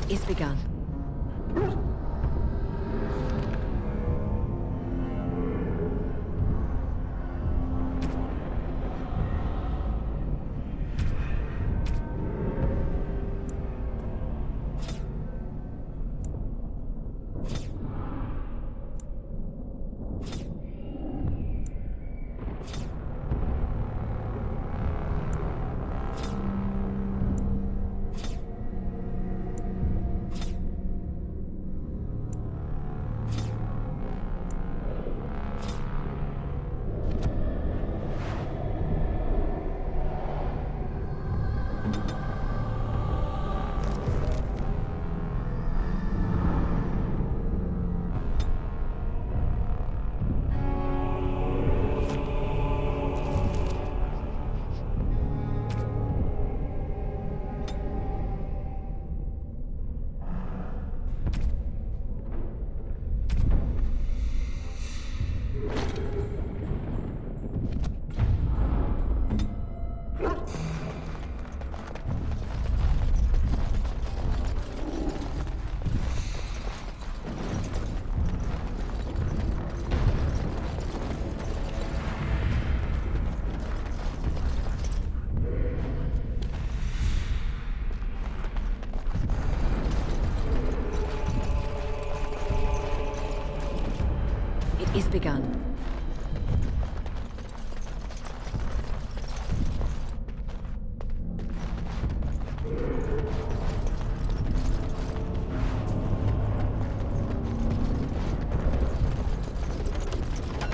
It is begun. Is begun.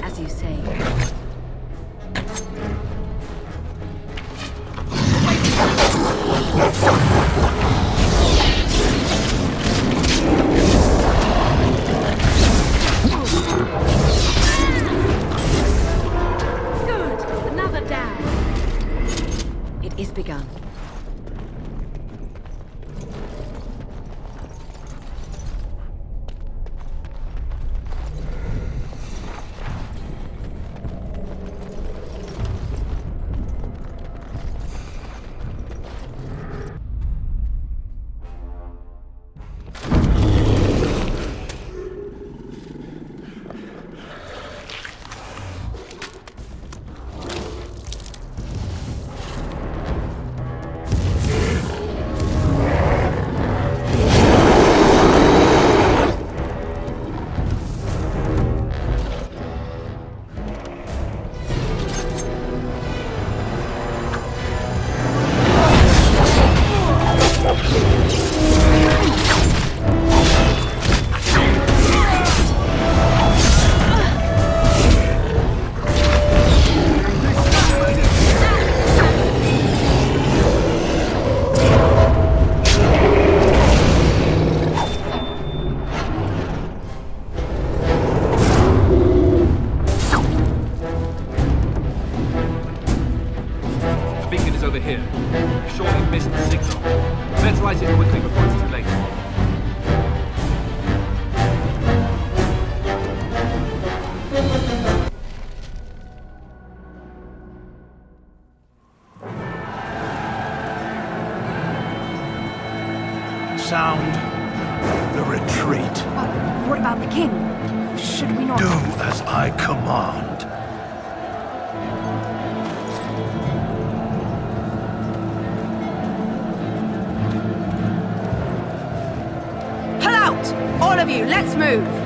As you say. Is begun. Sound the retreat. What about the king? Should we not... Do as I command. Pull out! All of you, let's move!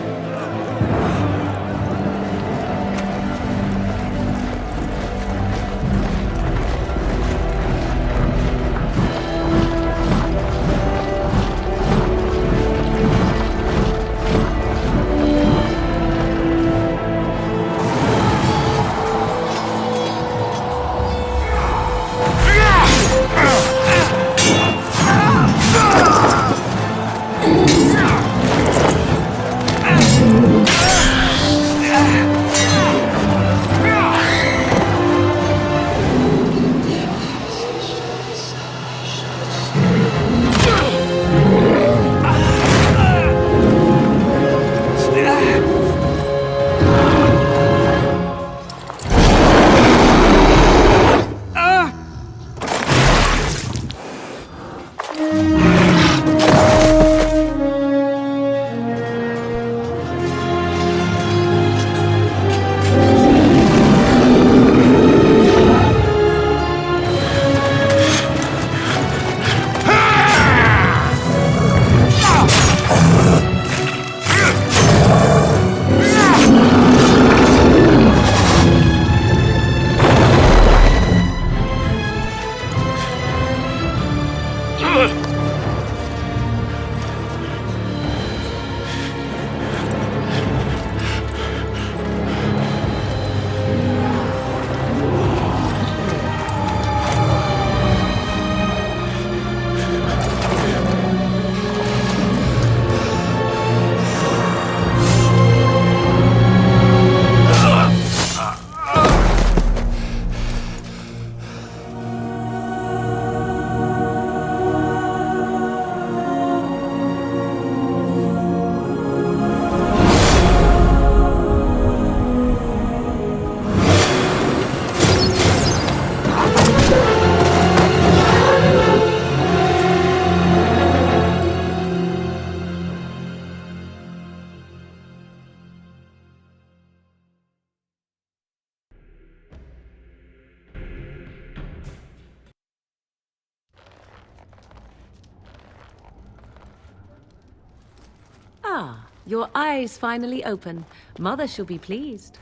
Ah, your eyes finally open. Mother shall be pleased.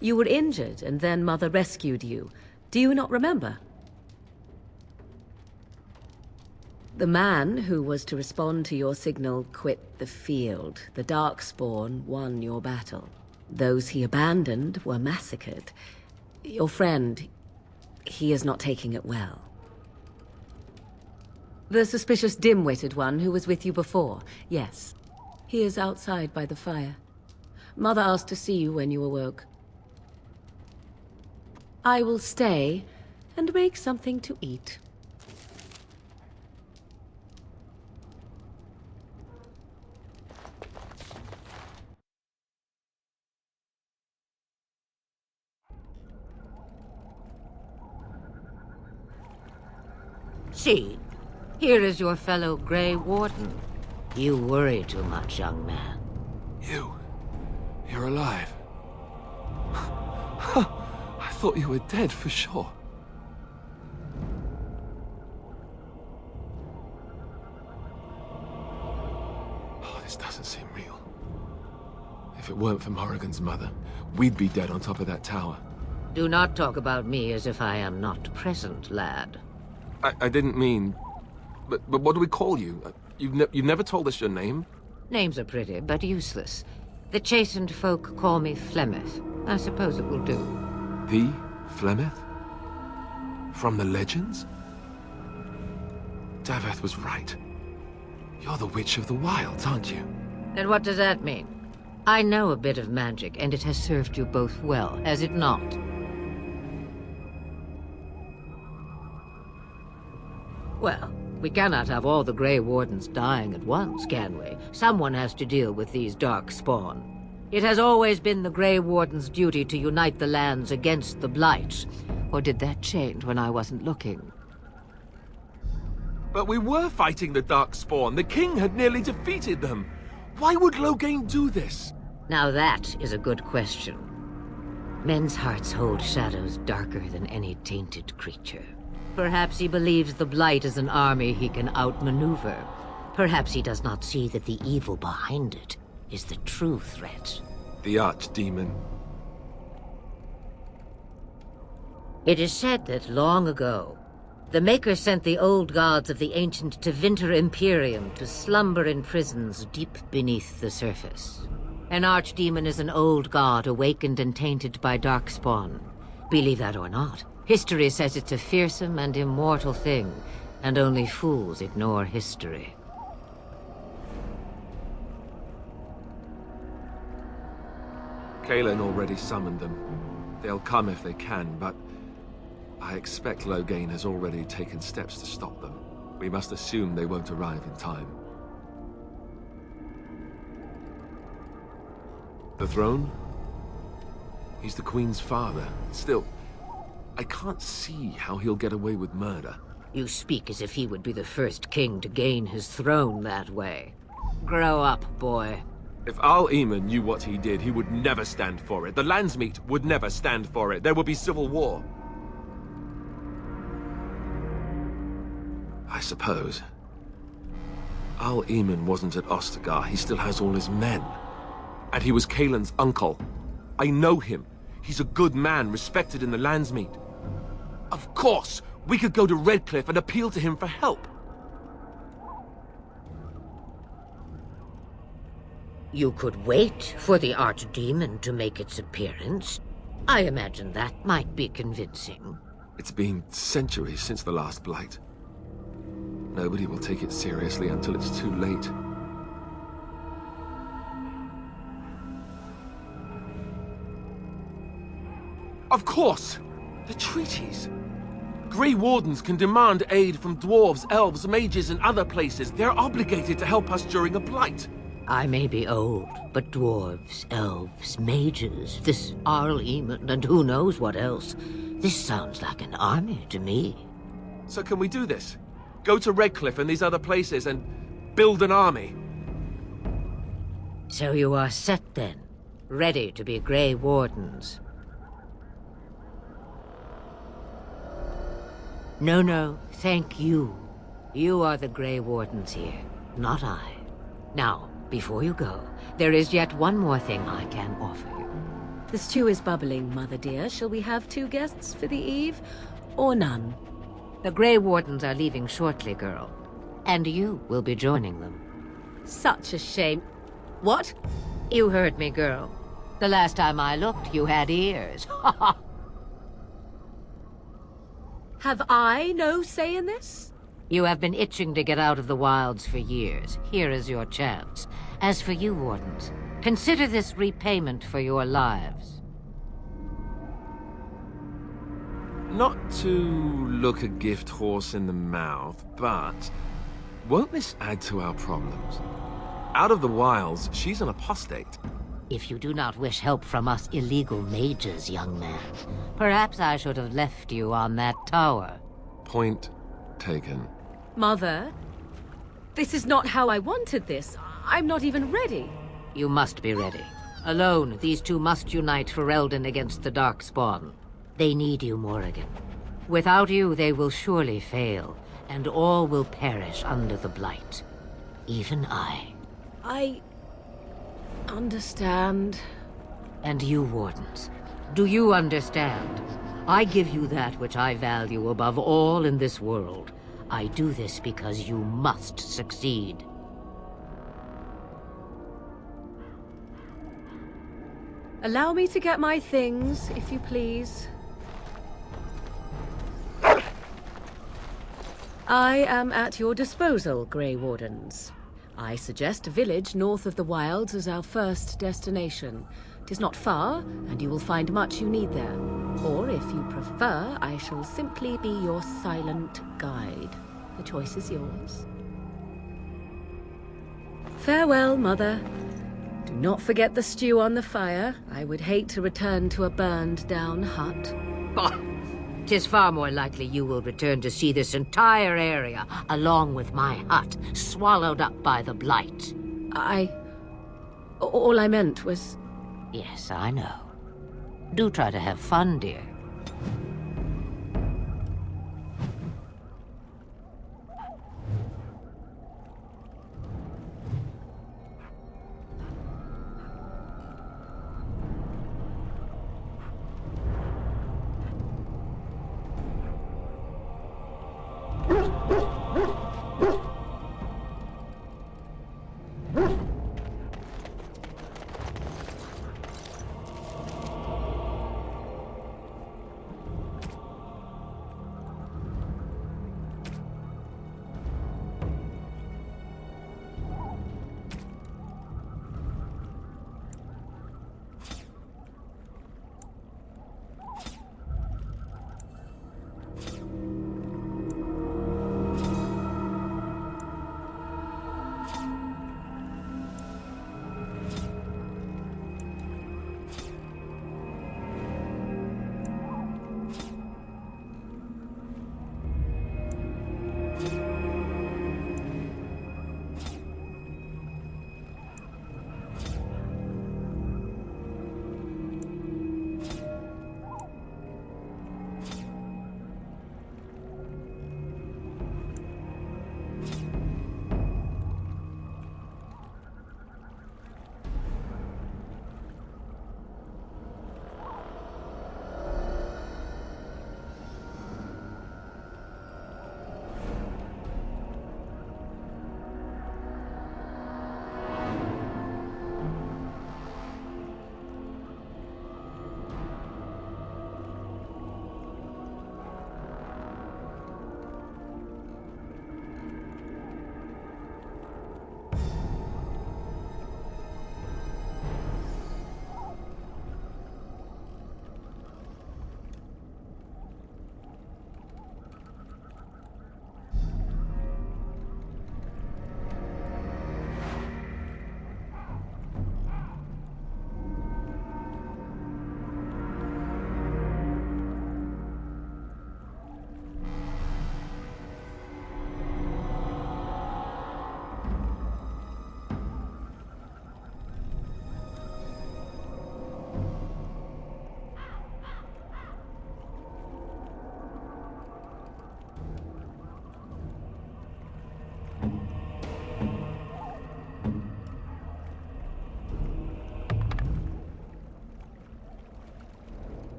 You were injured, and then Mother rescued you. Do you not remember? The man who was to respond to your signal quit the field. The Darkspawn won your battle. Those he abandoned were massacred. Your friend, he is not taking it well. The suspicious dim-witted one who was with you before, yes. He is outside by the fire. Mother asked to see you when you awoke. I will stay and make something to eat. See, here is your fellow Grey Warden. You worry too much, young man. You're alive. I thought you were dead for sure. Oh, this doesn't seem real. If it weren't for Morrigan's mother, we'd be dead on top of that tower. Do not talk about me as if I am not present, lad. I didn't mean... But what do we call you? You've never told us your name? Names are pretty, but useless. The chastened folk call me Flemeth. I suppose it will do. The Flemeth? From the legends? Daveth was right. You're the Witch of the Wilds, aren't you? And what does that mean? I know a bit of magic, and it has served you both well, has it not? Well, we cannot have all the Grey Wardens dying at once, can we? Someone has to deal with these Darkspawn. It has always been the Grey Warden's duty to unite the lands against the Blight. Or did that change when I wasn't looking? But we were fighting the Darkspawn. The king had nearly defeated them. Why would Loghain do this? Now that is a good question. Men's hearts hold shadows darker than any tainted creature. Perhaps he believes the Blight is an army he can outmaneuver. Perhaps he does not see that the evil behind it is the true threat. The Archdemon. It is said that long ago, the Maker sent the old gods of the ancient Tevinter Imperium to slumber in prisons deep beneath the surface. An Archdemon is an old god awakened and tainted by Darkspawn. Believe that or not, history says it's a fearsome and immortal thing, and only fools ignore history. Cailan already summoned them. They'll come if they can, but I expect Loghain has already taken steps to stop them. We must assume they won't arrive in time. The throne? He's the Queen's father. Still, I can't see how he'll get away with murder. You speak as if he would be the first king to gain his throne that way. Grow up, boy. If Al-Eamon knew what he did, he would never stand for it. The Landsmeet would never stand for it. There would be civil war. I suppose. Al-Eamon wasn't at Ostagar. He still has all his men. And he was Cailan's uncle. I know him. He's a good man, respected in the Landsmeet. Of course, we could go to Redcliffe and appeal to him for help. You could wait for the Archdemon to make its appearance. I imagine that might be convincing. It's been centuries since the last Blight. Nobody will take it seriously until it's too late. Of course! The treaties! Grey Wardens can demand aid from dwarves, elves, mages, and other places. They're obligated to help us during a Blight. I may be old, but dwarves, elves, mages, this Al-Eamon, and who knows what else. This sounds like an army to me. So can we do this? Go to Redcliffe and these other places and build an army? So you are set then, ready to be Grey Wardens. No, thank you. You are the Grey Wardens here. not I. Now, before you go, there is yet one more thing I can offer you. The stew is bubbling, Mother dear. Shall we have 2 guests for the eve, or none? The Grey Wardens are leaving shortly, girl. And you will be joining them. Such a shame. What? You heard me, girl. The last time I looked, you had ears. Have I no say in this? You have been itching to get out of the wilds for years. Here is your chance. As for you, Wardens, consider this repayment for your lives. Not to look a gift horse in the mouth, but won't this add to our problems? Out of the wilds, she's an apostate. If you do not wish help from us illegal mages, young man, perhaps I should have left you on that tower. Point taken. Mother, this is not how I wanted this. I'm not even ready. You must be ready. Alone, these 2 must unite for Eldon against the Darkspawn. They need you, Morrigan. Without you, they will surely fail, and all will perish under the Blight. Even I. I understand. And you, Wardens, do you understand? I give you that which I value above all in this world. I do this because you must succeed. Allow me to get my things, if you please. I am at your disposal, Grey Wardens. I suggest a village north of the Wilds as our first destination. It is not far, and you will find much you need there. Or, if you prefer, I shall simply be your silent guide. The choice is yours. Farewell, Mother. Do not forget the stew on the fire. I would hate to return to a burned-down hut. Oh, 'tis far more likely you will return to see this entire area, along with my hut, swallowed up by the Blight. All I meant was... Yes, I know. Do try to have fun, dear.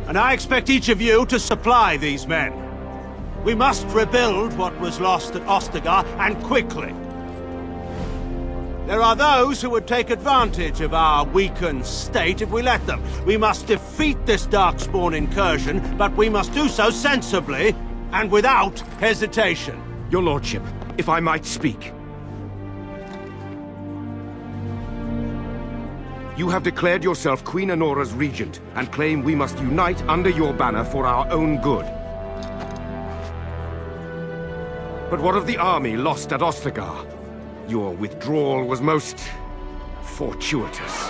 And I expect each of you to supply these men. We must rebuild what was lost at Ostagar, and quickly. There are those who would take advantage of our weakened state if we let them. We must defeat this Darkspawn incursion, but we must do so sensibly and without hesitation. Your lordship, if I might speak. You have declared yourself Queen Anora's regent, and claim we must unite under your banner for our own good. But what of the army lost at Ostagar? Your withdrawal was most fortuitous.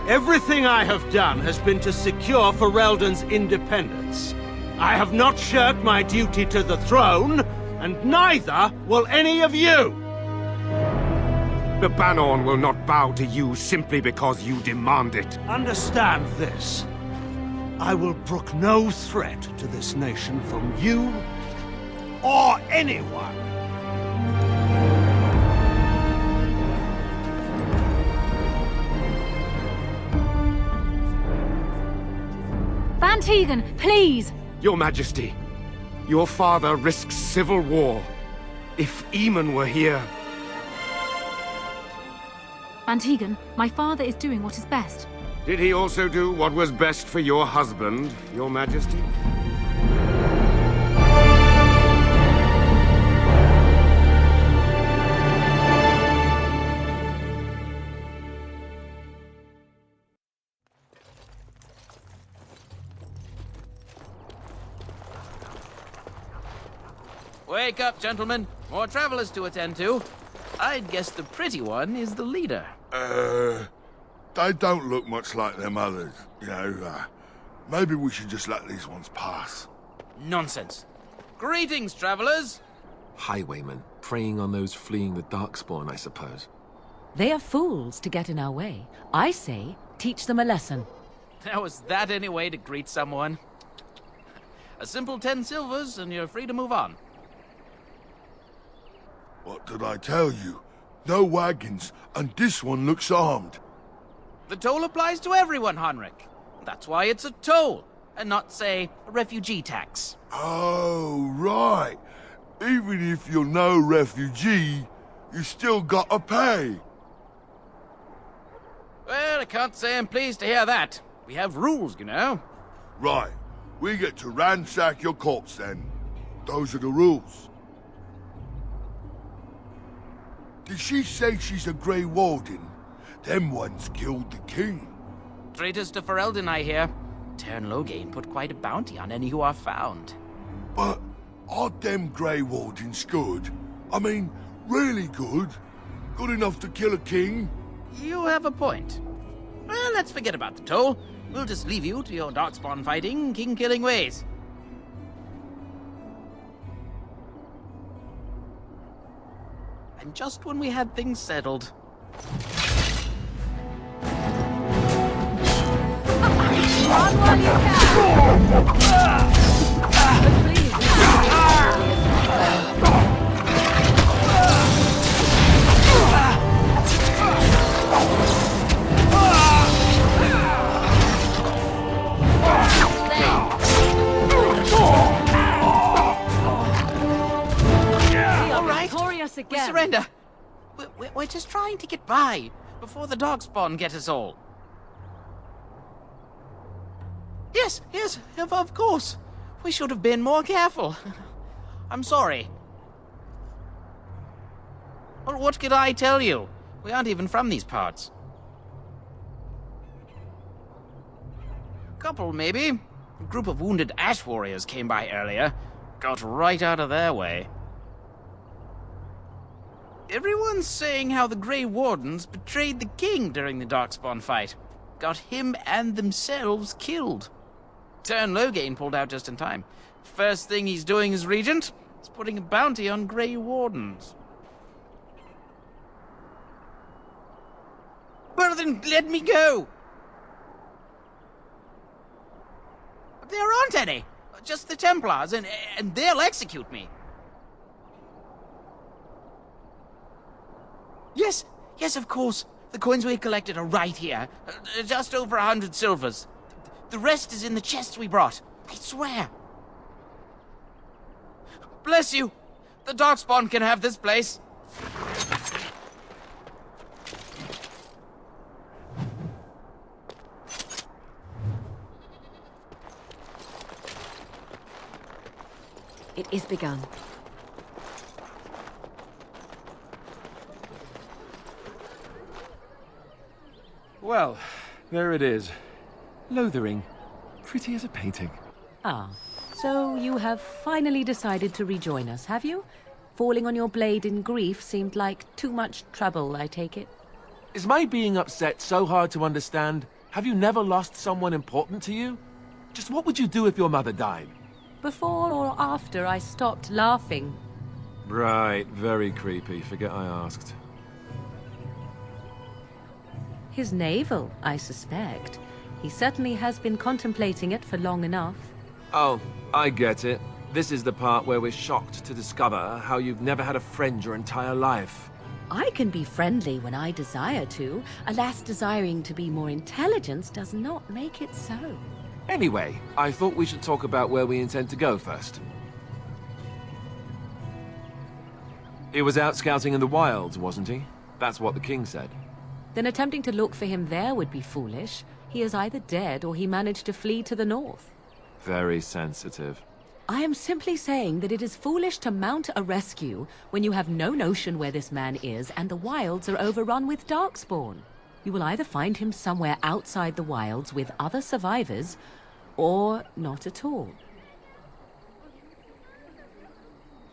Everything I have done has been to secure Ferelden's independence. I have not shirked my duty to the throne, and neither will any of you! The Bannorn will not bow to you simply because you demand it. Understand this. I will brook no threat to this nation from you or anyone. Van Tegan, please! Your Majesty, your father risks civil war. If Eamon were here... Van Tegan, my father is doing what is best. Did he also do what was best for your husband, Your Majesty? Wake up, gentlemen. More travelers to attend to. I'd guess the pretty one is the leader. They don't look much like them others, you know. Maybe we should just let these ones pass. Nonsense. Greetings, travelers. Highwaymen, preying on those fleeing the Darkspawn, I suppose. They are fools to get in our way. I say, teach them a lesson. Now, is that any way to greet someone? A simple 10 silvers, and you're free to move on. What did I tell you? No wagons, and this one looks armed. The toll applies to everyone, Henrik. That's why it's a toll, and not, say, a refugee tax. Oh, right. Even if you're no refugee, you still gotta pay. Well, I can't say I'm pleased to hear that. We have rules, you know. Right. We get to ransack your corpse then. Those are the rules. Did she say she's a Grey Warden? Them ones killed the king. Traitors to Ferelden, I hear. Tern Loghain put quite a bounty on any who are found. But are them Grey Wardens good? I mean, really good? Good enough to kill a king? You have a point. Well, let's forget about the toll. We'll just leave you to your Darkspawn fighting, king-killing ways. And just when we had things settled... Run while you can! We surrender. We're just trying to get by before the Darkspawn get us all. Yes, of course. We should have been more careful. I'm sorry. Well, what could I tell you? We aren't even from these parts. Couple, maybe. A group of wounded Ash warriors came by earlier. Got right out of their way. Everyone's saying how the Grey Wardens betrayed the king during the Darkspawn fight. Got him and themselves killed. Tern Loghain pulled out just in time. First thing he's doing as regent is putting a bounty on Grey Wardens. Well then, let me go! There aren't any! Just the Templars, and they'll execute me. Yes, of course. The coins we collected are right here. Just over 100 silvers. The rest is in the chests we brought. I swear. Bless you. The Darkspawn can have this place. It is begun. Well, there it is. Lothering. Pretty as a painting. Ah, so you have finally decided to rejoin us, have you? Falling on your blade in grief seemed like too much trouble, I take it. Is my being upset so hard to understand? Have you never lost someone important to you? Just what would you do if your mother died? Before or after I stopped laughing? Right, very creepy. Forget I asked. His navel, I suspect. He certainly has been contemplating it for long enough. Oh, I get it. This is the part where we're shocked to discover how you've never had a friend your entire life. I can be friendly when I desire to. Alas, desiring to be more intelligent does not make it so. Anyway, I thought we should talk about where we intend to go first. He was out scouting in the wilds, wasn't he? That's what the king said. Then attempting to look for him there would be foolish. He is either dead or he managed to flee to the north. Very sensitive. I am simply saying that it is foolish to mount a rescue when you have no notion where this man is and the wilds are overrun with Darkspawn. You will either find him somewhere outside the wilds with other survivors, or not at all.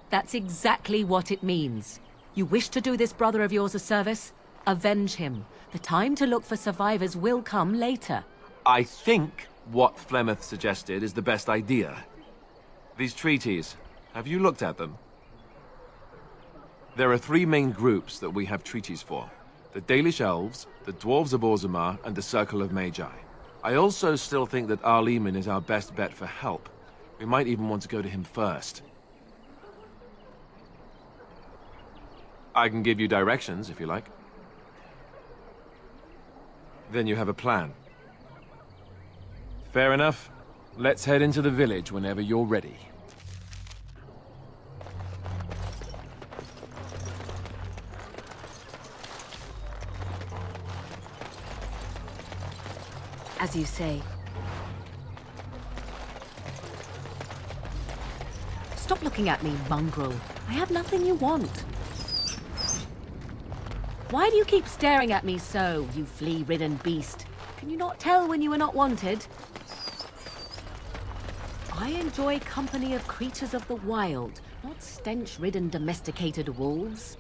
That's exactly what it means. You wish to do this brother of yours a service? Avenge him. The time to look for survivors will come later. I think what Flemeth suggested is the best idea. These treaties, have you looked at them? There are 3 main groups that we have treaties for. The Dalish Elves, the Dwarves of Orzammar, and the Circle of Magi. I also still think that Arleman is our best bet for help. We might even want to go to him first. I can give you directions, if you like. Then you have a plan. Fair enough. Let's head into the village whenever you're ready. As you say. Stop looking at me, mongrel. I have nothing you want. Why do you keep staring at me so, you flea-ridden beast? Can you not tell when you are not wanted? I enjoy company of creatures of the wild, not stench-ridden domesticated wolves.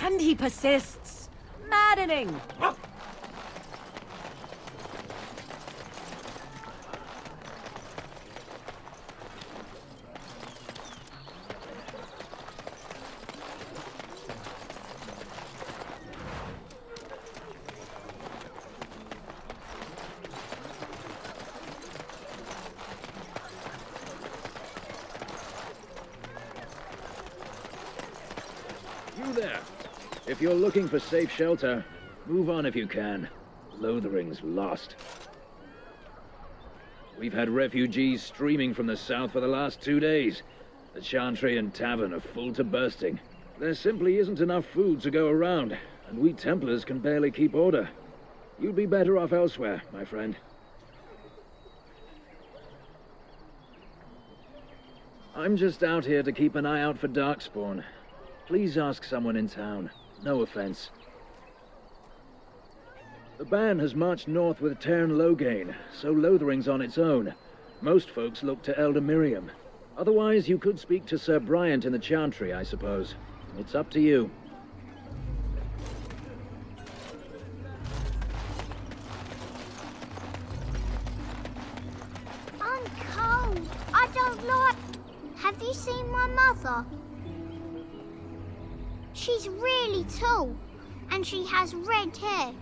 And he persists. Maddening! You there. If you're looking for safe shelter, move on if you can. Lothering's lost. We've had refugees streaming from the south for the last 2 days. The Chantry and Tavern are full to bursting. There simply isn't enough food to go around, and we Templars can barely keep order. You'd be better off elsewhere, my friend. I'm just out here to keep an eye out for Darkspawn. Please ask someone in town. No offense. The band has marched north with Tairn Loghain, so Lothering's on its own. Most folks look to Elder Miriam. Otherwise, you could speak to Sir Bryant in the Chantry, I suppose. It's up to you. I'm cold. I don't like... Have you seen my mother? She's really tall, and she has red hair.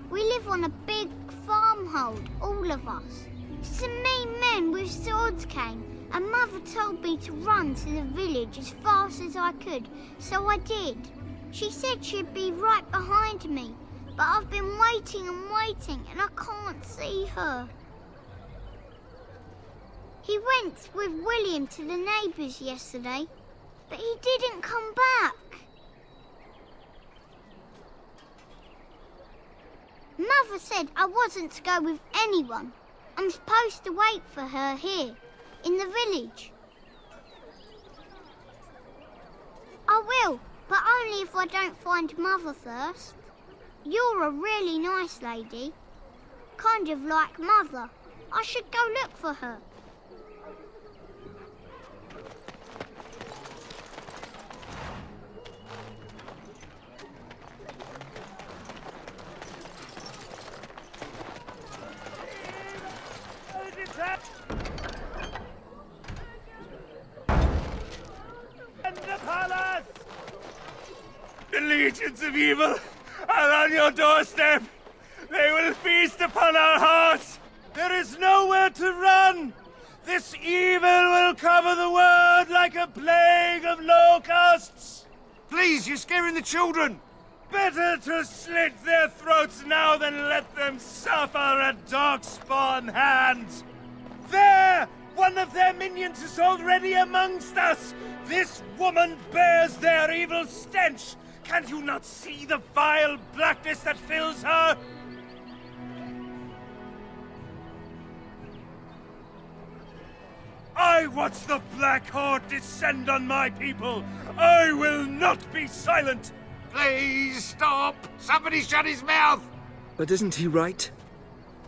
We live on a big farmhold, all of us. Some mean men with swords came, and Mother told me to run to the village as fast as I could, so I did. She said she'd be right behind me, but I've been waiting and waiting, and I can't see her. He went with William to the neighbours yesterday, but he didn't come back. Mother said I wasn't to go with anyone. I'm supposed to wait for her here, in the village. I will, but only if I don't find Mother first. You're a really nice lady. Kind of like Mother. I should go look for her. The legions of evil are on your doorstep. They will feast upon our hearts. There is nowhere to run. This evil will cover the world like a plague of locusts. Please, you're scaring the children. Better to slit their throats now than let them suffer at Darkspawn hands. There! One of their minions is already amongst us. This woman bears their evil stench. Can you not see the vile blackness that fills her? I watch the Black Horde descend on my people. I will not be silent. Please stop! Somebody shut his mouth! But isn't he right?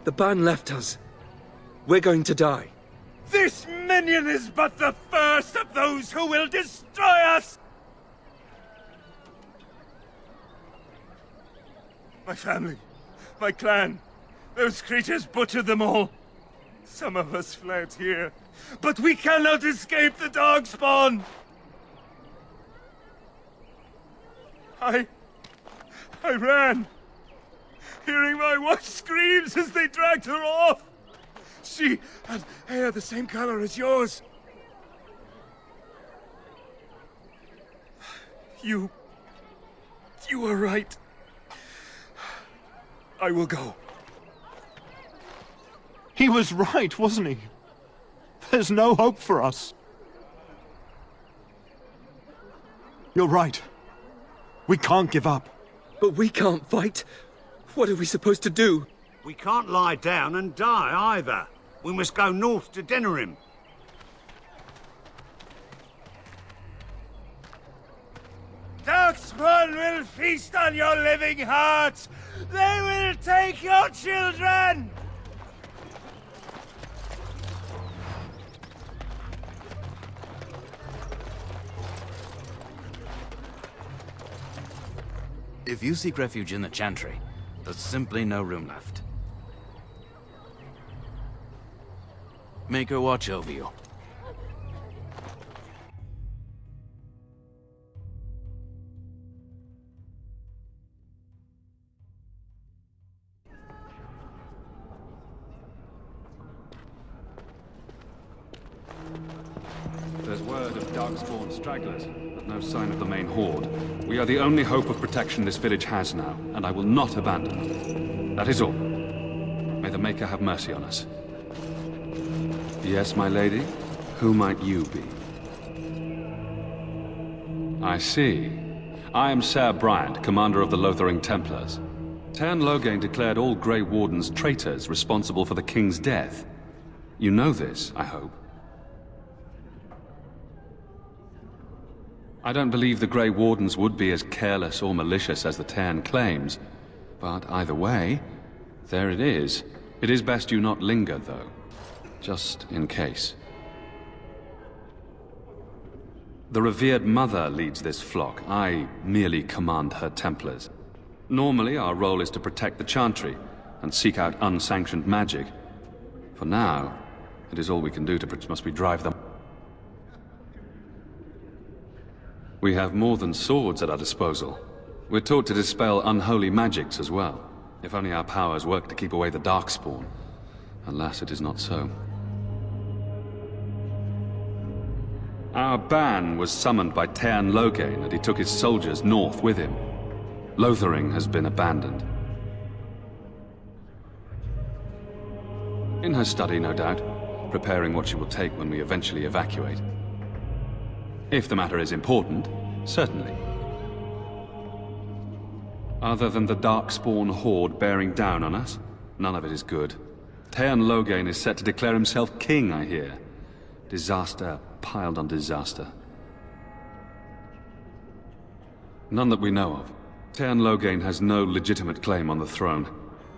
The Ban left us. We're going to die. This minion is but the first of those who will destroy us! My family, my clan, those creatures butchered them all. Some of us fled here, but we cannot escape the Darkspawn! I ran, hearing my wife's screams as they dragged her off. She had hair the same color as yours. You were right. I will go. He was right, wasn't he? There's no hope for us. You're right. We can't give up. But we can't fight. What are we supposed to do? We can't lie down and die either. We must go north to Denerim. Darkspawn will feast on your living hearts! They will take your children! If you seek refuge in the Chantry, there's simply no room left. Make her watch over you. There's word of Darkspawn stragglers, but no sign of the main horde. We are the only hope of protection this village has now, and I will not abandon them. That is all. May the Maker have mercy on us. Yes, my lady? Who might you be? I see. I am Ser Bryant, commander of the Lothering Templars. Teyrn Loghain declared all Grey Wardens traitors responsible for the King's death. You know this, I hope. I don't believe the Grey Wardens would be as careless or malicious as the Teyrn claims. But either way, there it is. It is best you not linger, though. Just in case. The revered mother leads this flock. I merely command her Templars. Normally, our role is to protect the Chantry and seek out unsanctioned magic. For now, it is all we can do to must we drive them. We have more than swords at our disposal. We're taught to dispel unholy magics as well. If only our powers work to keep away the Darkspawn. Alas, it is not so. Our ban was summoned by Teyrn Loghain, and he took his soldiers north with him. Lothering has been abandoned. In her study, no doubt, preparing what she will take when we eventually evacuate. If the matter is important, certainly. Other than the Darkspawn horde bearing down on us, none of it is good. Teyrn Loghain is set to declare himself king, I hear. Disaster piled on disaster. None that we know of. Teyrn Loghain has no legitimate claim on the throne.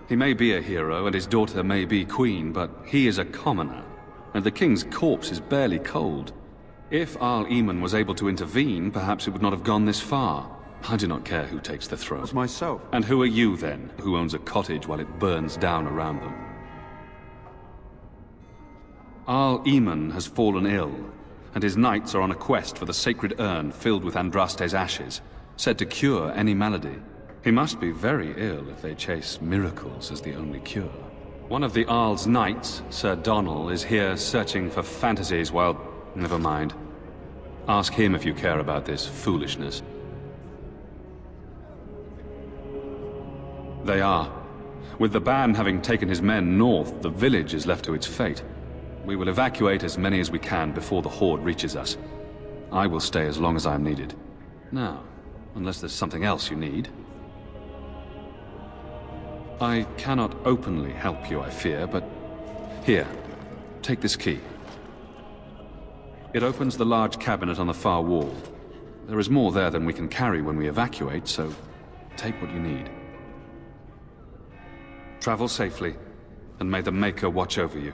He may be a hero, and his daughter may be queen, but he is a commoner, and the king's corpse is barely cold. If Arl Eamon was able to intervene, perhaps it would not have gone this far. I do not care who takes the throne. It's myself. And who are you, then, who owns a cottage while it burns down around them? Arl Eamon has fallen ill, and his knights are on a quest for the sacred urn filled with Andraste's ashes, said to cure any malady. He must be very ill if they chase miracles as the only cure. One of the Arl's knights, Sir Donnell, is here searching for fantasies while... Never mind. Ask him if you care about this foolishness. They are. With the ban having taken his men north, the village is left to its fate. We will evacuate as many as we can before the horde reaches us. I will stay as long as I am needed. Now, unless there's something else you need. I cannot openly help you, I fear, but... Here, take this key. It opens the large cabinet on the far wall. There is more there than we can carry when we evacuate, so take what you need. Travel safely, and may the Maker watch over you.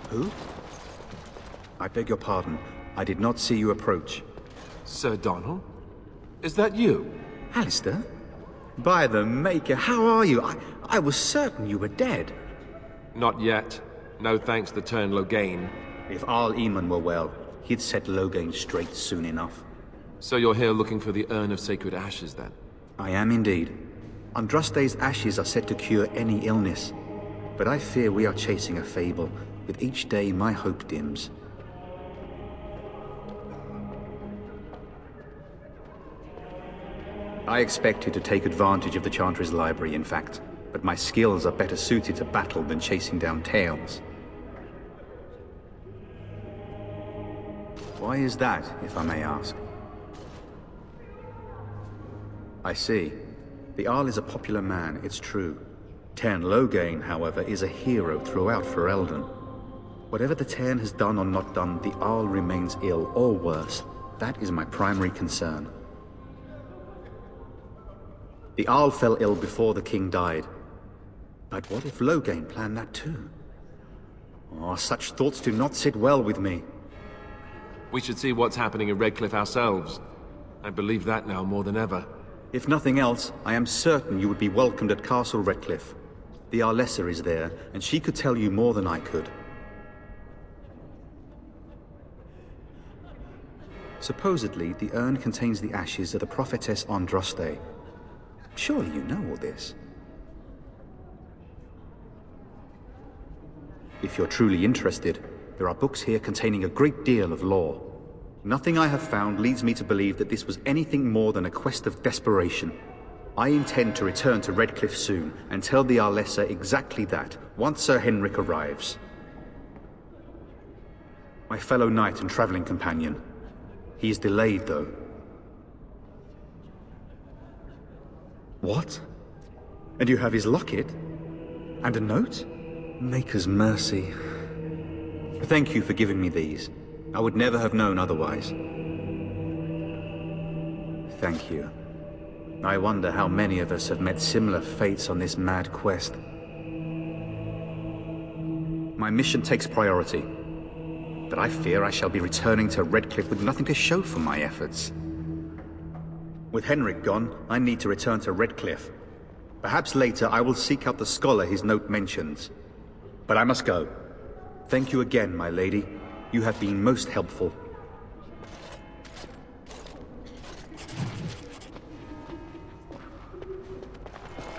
Who? I beg your pardon. I did not see you approach. Sir Donnell? Is that you? Alistair? By the Maker, how are you? I was certain you were dead. Not yet. No thanks to Teyrn Loghain. If Arl Eamon were well, he'd set Loghain straight soon enough. So you're here looking for the Urn of Sacred Ashes, then? I am indeed. Andraste's ashes are said to cure any illness. But I fear we are chasing a fable. With each day, my hope dims. I expected to take advantage of the Chantry's library, in fact, but my skills are better suited to battle than chasing down tales. Why is that, if I may ask? I see. The Arl is a popular man, it's true. Teyrn Loghain, however, is a hero throughout Ferelden. Whatever the Teyrn has done or not done, the Arl remains ill, or worse. That is my primary concern. The Arl fell ill before the king died. But what if Loghain planned that too? Oh, such thoughts do not sit well with me. We should see what's happening in Redcliffe ourselves. I believe that now more than ever. If nothing else, I am certain you would be welcomed at Castle Redcliffe. The Arlessa is there, and she could tell you more than I could. Supposedly, the urn contains the ashes of the prophetess Andraste. Surely you know all this. If you're truly interested, there are books here containing a great deal of lore. Nothing I have found leads me to believe that this was anything more than a quest of desperation. I intend to return to Redcliffe soon and tell the Arlessa exactly that, once Sir Henrik arrives. My fellow knight and traveling companion. He is delayed, though. What? And you have his locket? And a note? Maker's mercy. Thank you for giving me these. I would never have known otherwise. Thank you. I wonder how many of us have met similar fates on this mad quest. My mission takes priority, but I fear I shall be returning to Redcliffe with nothing to show for my efforts. With Henrik gone, I need to return to Redcliffe. Perhaps later I will seek out the scholar his note mentions. But I must go. Thank you again, my lady. You have been most helpful.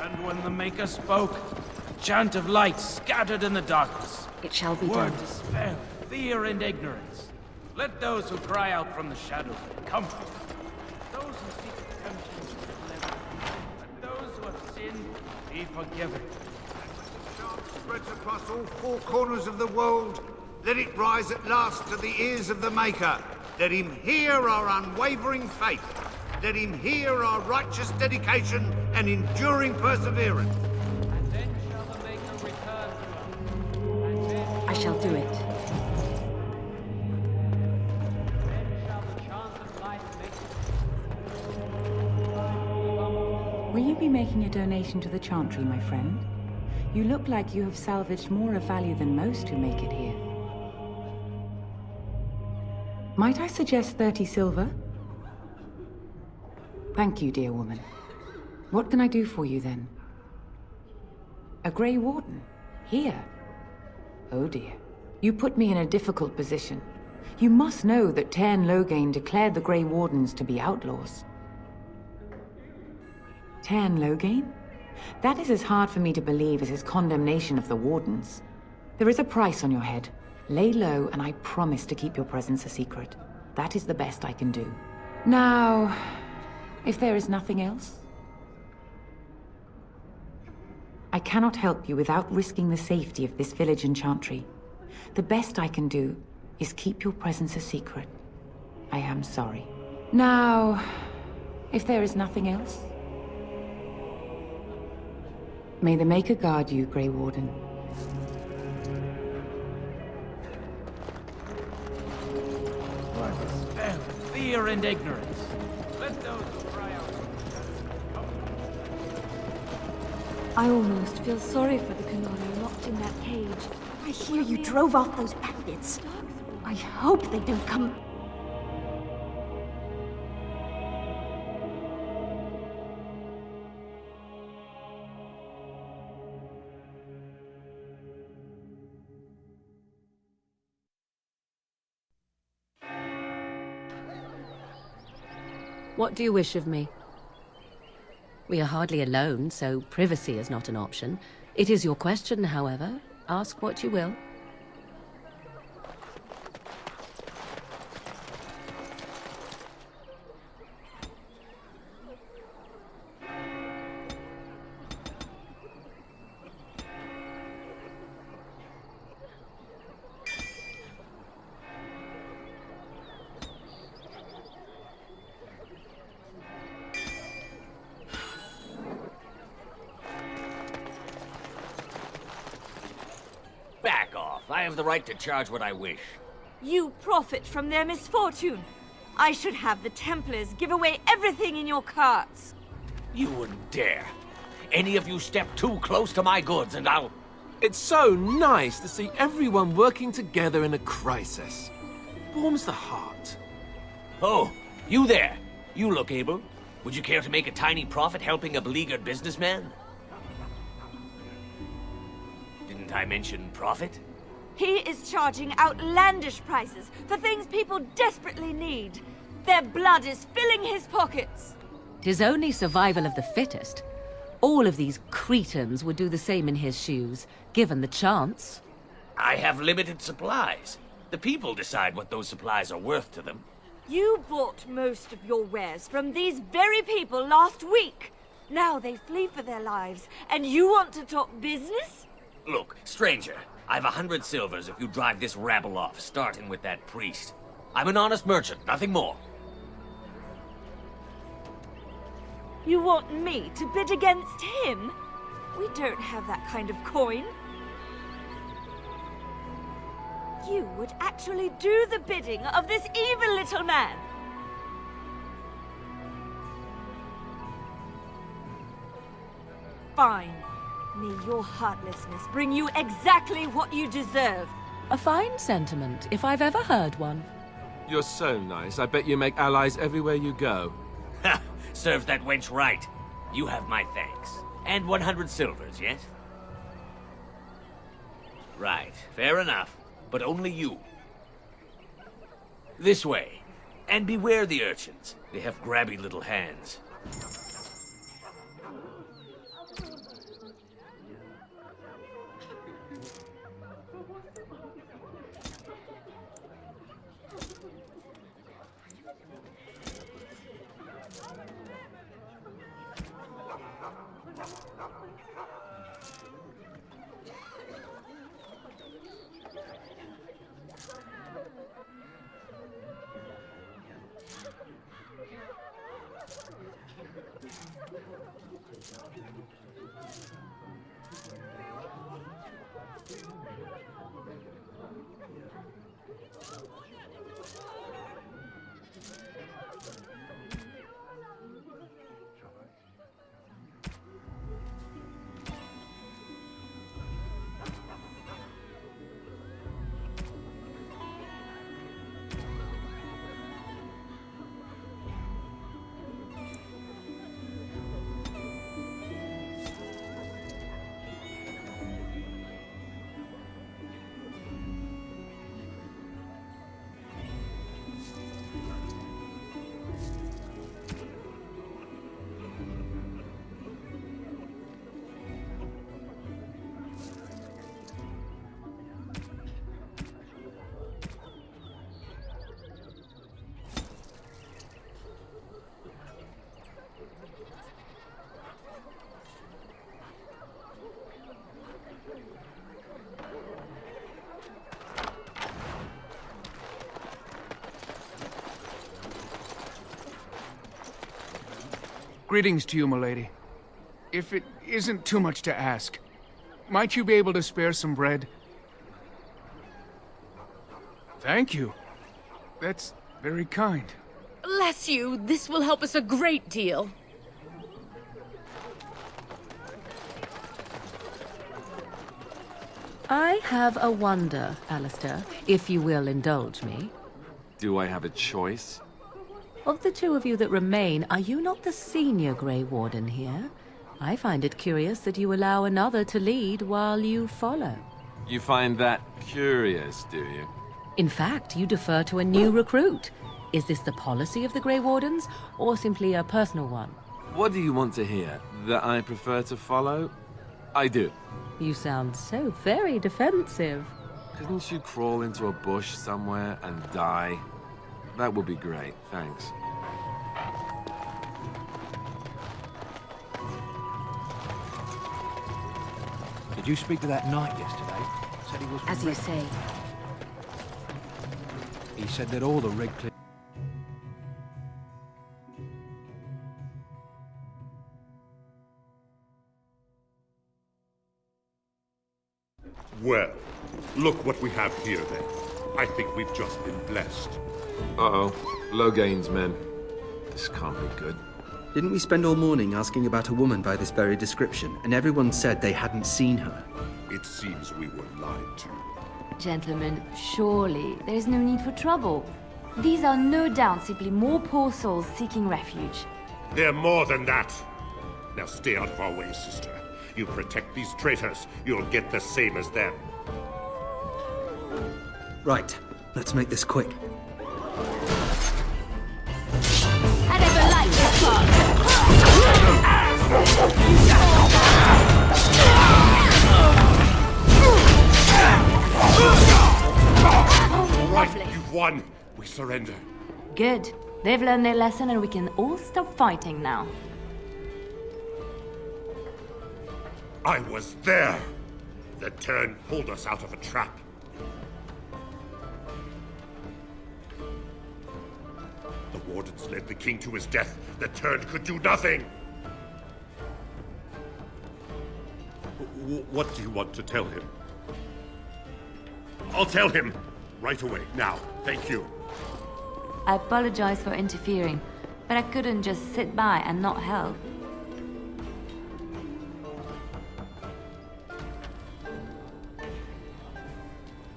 And when the Maker spoke, a chant of light scattered in the darkness. It shall be Word done. despair, fear, and ignorance. Let those who cry out from the shadows be comforted. Those who seek redemption be delivered. Let those who have sinned be forgiven. Spreads across all four corners of the world. Let it rise at last to the ears of the Maker. Let him hear our unwavering faith. Let him hear our righteous dedication and enduring perseverance. And then shall the Maker return to us. And then I shall do it. shall the chant of light make Will you be making a donation to the Chantry, my friend? You look like you have salvaged more of value than most who make it here. Might I suggest 30 silver? Thank you, dear woman. What can I do for you, then? A Grey Warden? Here? Oh dear. You put me in a difficult position. You must know that Tairn Loghain declared the Grey Wardens to be outlaws. Tairn Loghain? That is as hard for me to believe as his condemnation of the Wardens. There is a price on your head. Lay low, and I promise to keep your presence a secret. That is the best I can do. Now, if there is nothing else, I cannot help you without risking the safety of this village and Chantry. The best I can do is keep your presence a secret. I am sorry. Now, if there is nothing else, may the Maker guard you, Grey Warden. despair, fear, and ignorance. Let those who cry out. I almost feel sorry for the Canaro locked in that cage. I hear you drove off those bandits. I hope they don't come... What do you wish of me? We are hardly alone, so privacy is not an option. It is your question, however. Ask what you will. Back off. I have the right to charge what I wish. You profit from their misfortune. I should have the Templars give away everything in your carts. You wouldn't dare. Any of you step too close to my goods and I'll... It's so nice to see everyone working together in a crisis. Warms the heart. Oh, you there. You look able. Would you care to make a tiny profit helping a beleaguered businessman? Didn't I mention profit? He is charging outlandish prices for things people desperately need. Their blood is filling his pockets. 'Tis only survival of the fittest. All of these cretins would do the same in his shoes, given the chance. I have limited supplies. The people decide what those supplies are worth to them. You bought most of your wares from these very people last week. Now they flee for their lives, and you want to talk business? Look, stranger, I've 100 silvers if you drive this rabble off, starting with that priest. I'm an honest merchant, nothing more. You want me to bid against him? We don't have that kind of coin. You would actually do the bidding of this evil little man. Fine. May your heartlessness bring you exactly what you deserve. A fine sentiment, if I've ever heard one. You're so nice. I bet you make allies everywhere you go. Ha! Serves that wench right. You have my thanks. And 100 silvers, yes? Right, fair enough. But only you. This way. And beware the urchins. They have grabby little hands. Greetings to you, milady. If it isn't too much to ask, might you be able to spare some bread? Thank you. That's very kind. Bless you. This will help us a great deal. I have a wonder, Alistair, if you will indulge me. Do I have a choice? Of the two of you that remain, are you not the senior Grey Warden here? I find it curious that you allow another to lead while you follow. You find that curious, do you? In fact, you defer to a new recruit. Is this the policy of the Grey Wardens, or simply a personal one? What do you want to hear? That I prefer to follow? I do. You sound so very defensive. Couldn't you crawl into a bush somewhere and die? That would be great, thanks. Did you speak to that knight yesterday? Said he was As you say. He said that all the Redcliffe... Well, look what we have here then. I think we've just been blessed. Uh-oh. Loghain's men. This can't be good. Didn't we spend all morning asking about a woman by this very description, and everyone said they hadn't seen her? It seems we were lied to. Gentlemen, surely there is no need for trouble. These are no doubt simply more poor souls seeking refuge. They're more than that. Now stay out of our way, sister. You protect these traitors, you'll get the same as them. Right, let's make this quick. I never liked this part. All right, you've won. We surrender. Good. They've learned their lesson and we can all stop fighting now. I was there. The Turn pulled us out of a trap. The Wardens led the king to his death. The Turn could do nothing. What do you want to tell him? I'll tell him right away, now. Thank you. I apologize for interfering, but I couldn't just sit by and not help.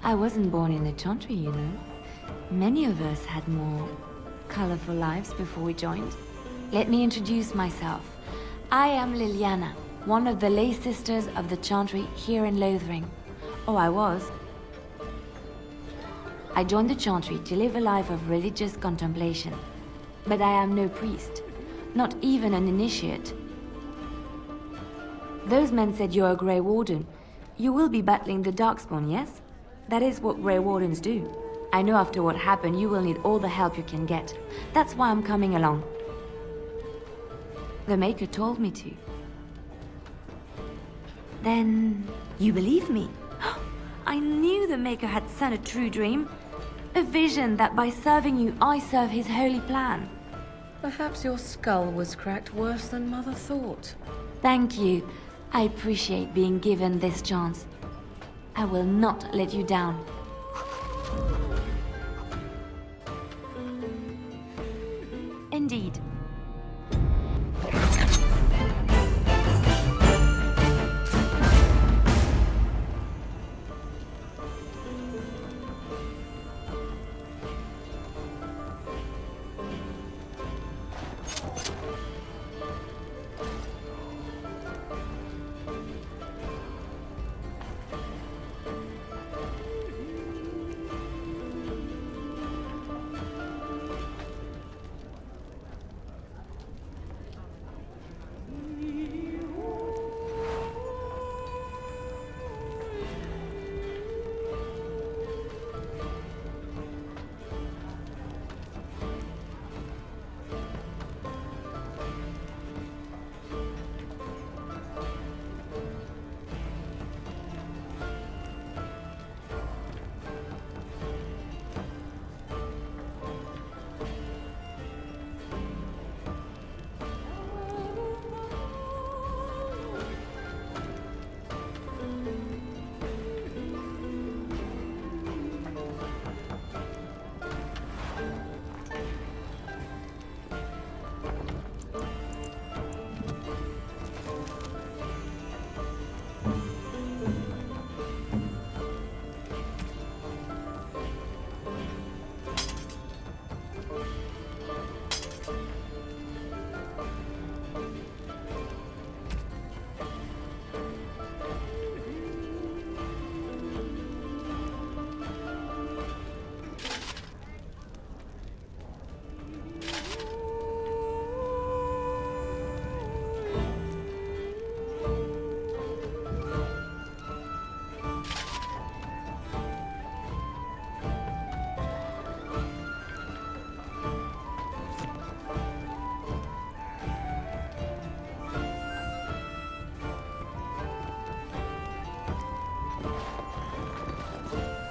I wasn't born in the Chantry, you know. Many of us had more colorful lives before we joined. Let me introduce myself. I am Liliana, one of the lay sisters of the Chantry here in Lothering. Oh, I was. I joined the Chantry to live a life of religious contemplation. But I am no priest. Not even an initiate. Those men said you're a Grey Warden. You will be battling the Darkspawn, yes? That is what Grey Wardens do. I know after what happened, you will need all the help you can get. That's why I'm coming along. The Maker told me to. Then, you believe me? I knew the Maker had sent a true dream. A vision that by serving you, I serve his holy plan. Perhaps your skull was cracked worse than Mother thought. Thank you. I appreciate being given this chance. I will not let you down. Indeed.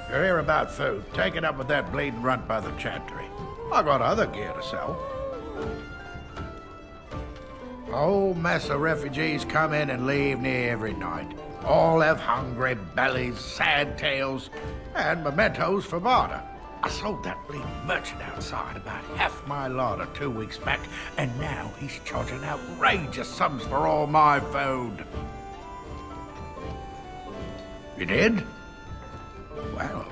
You're here about food. Take it up with that bleeding runt by the Chantry. I got other gear to sell. A whole mess of refugees come in and leave near every night. All have hungry bellies, sad tales, and mementos for barter. I sold that bleeding merchant outside about half my larder 2 weeks back, and now he's charging outrageous sums for all my food. You did? Well,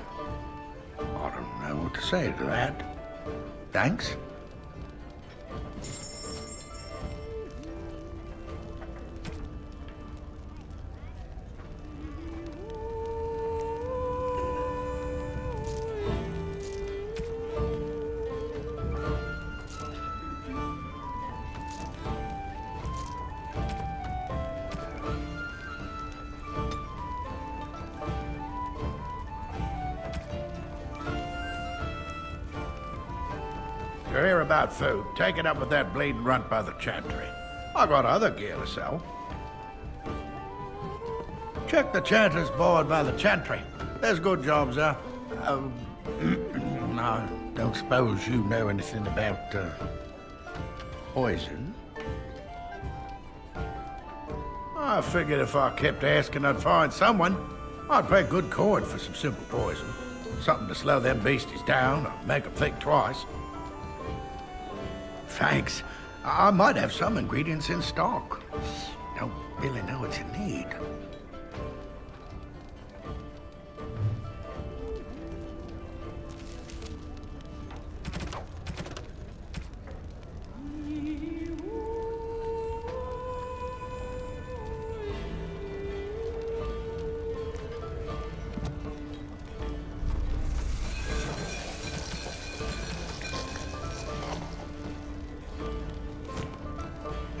I don't know what to say to that. Thanks. You're here about food. Take it up with that bleeding runt by the Chantry. I got other gear to sell. Check the Chanter's board by the Chantry. There's good jobs there. I don't suppose you know anything about, poison? I figured if I kept asking, I'd find someone. I'd pay good coin for some simple poison. Something to slow them beasties down or make them think twice. Thanks. I might have some ingredients in stock. Don't really know what you need.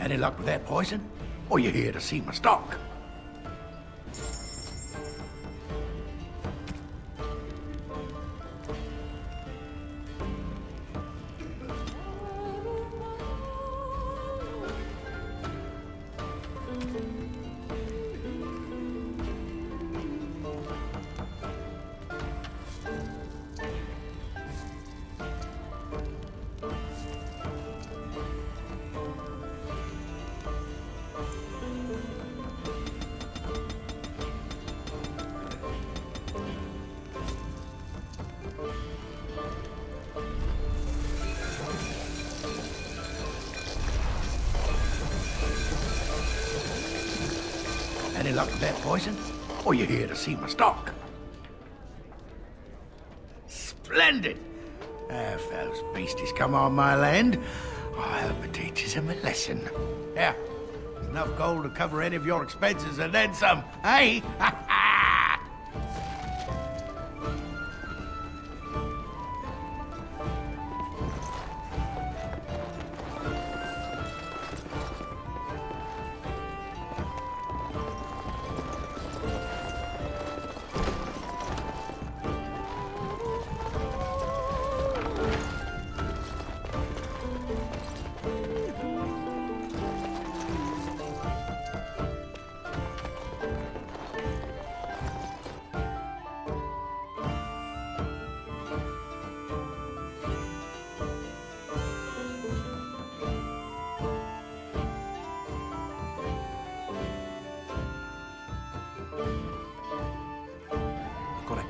Any luck with that poison? Or you here to see my stock? Any luck with that poison? Or you here to see my stock? Splendid! If those beasties come on my land, I hope it teaches them a lesson. Yeah, enough gold to cover any of your expenses and then some, eh?